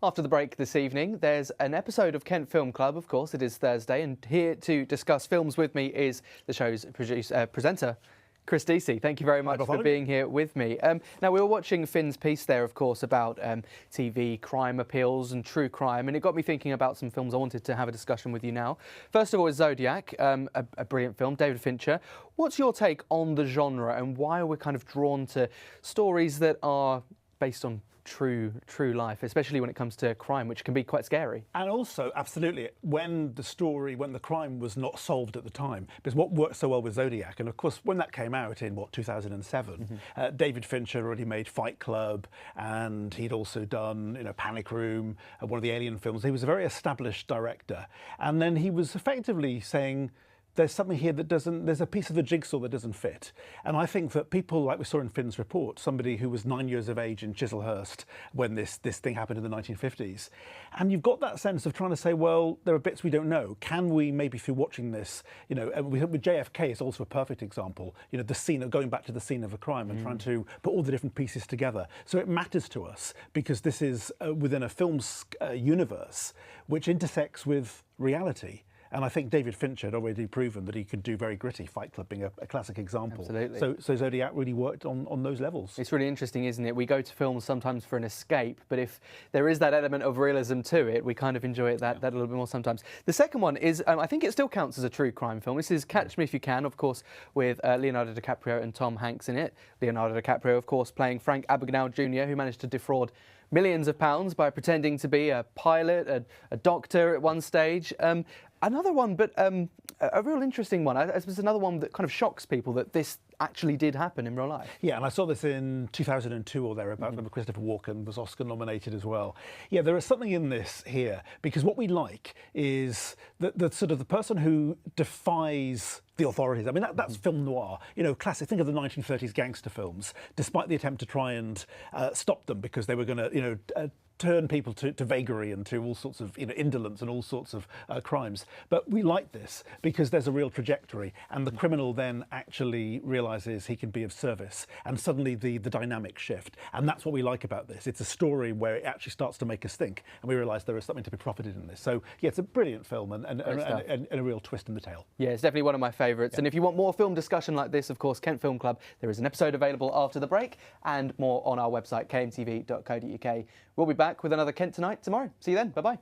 After the break this evening, there's an episode of Kent Film Club. Of course, it is Thursday, and here to discuss films with me is the show's presenter, Chris Deacy. Thank you very much for being here with me. Now, we were watching Finn's piece there, of course, about TV crime appeals and true crime, and it got me thinking about some films I wanted to have a discussion with you now. First of all is Zodiac, a brilliant film, David Fincher. What's your take on the genre, and why are we kind of drawn to stories that are based on true life, especially when it comes to crime, which can be quite scary? And also, absolutely, when the crime was not solved at the time, because what worked so well with Zodiac, and of course when that came out in 2007, David Fincher already made Fight Club, and he'd also done Panic Room, one of the Alien films. He was a very established director, and then he was effectively saying, there's something here that there's a piece of the jigsaw that doesn't fit. And I think that people, like we saw in Finn's report, somebody who was 9 years of age in Chislehurst when this thing happened in the 1950s, and you've got that sense of trying to say, well, there are bits we don't know. Can we maybe, through watching this, with JFK is also a perfect example, the scene of going back to the scene of a crime and trying to put all the different pieces together. So it matters to us because this is within a film's universe which intersects with reality. And I think David Fincher had already proven that he could do very gritty, Fight Club being a classic example. Absolutely. So Zodiac really worked on those levels. It's really interesting, isn't it? We go to films sometimes for an escape, but if there is that element of realism to it, we kind of enjoy it that a little bit more sometimes. The second one is, I think it still counts as a true crime film. This is Catch Me If You Can, of course, with Leonardo DiCaprio and Tom Hanks in it. Leonardo DiCaprio, of course, playing Frank Abagnale Jr., who managed to defraud millions of pounds by pretending to be a pilot, a doctor at one stage. Another one, but a real interesting one. I suppose another one that kind of shocks people, that this actually did happen in real life. Yeah, and I saw this in 2002 or thereabouts. Remember Christopher Walken was Oscar nominated as well. Yeah, there is something in this here, because what we like is the sort of the person who defies the authorities. I mean, that's film noir, classic. Think of the 1930s gangster films, despite the attempt to try and stop them because they were going to turn people to vagary and to all sorts of indolence and all sorts of crimes. But we like this because there's a real trajectory, and the criminal then actually realizes he can be of service, and suddenly the dynamics shift. And that's what we like about this. It's a story where it actually starts to make us think, and we realize there is something to be profited in this. So yeah, it's a brilliant film and a real twist in the tale. Yeah, it's definitely one of my favourites. Yeah. And if you want more film discussion like this, of course, Kent Film Club, there is an episode available after the break, and more on our website, kmtv.co.uk. We'll be back with another Kent Tonight tomorrow. See you then. Bye-bye.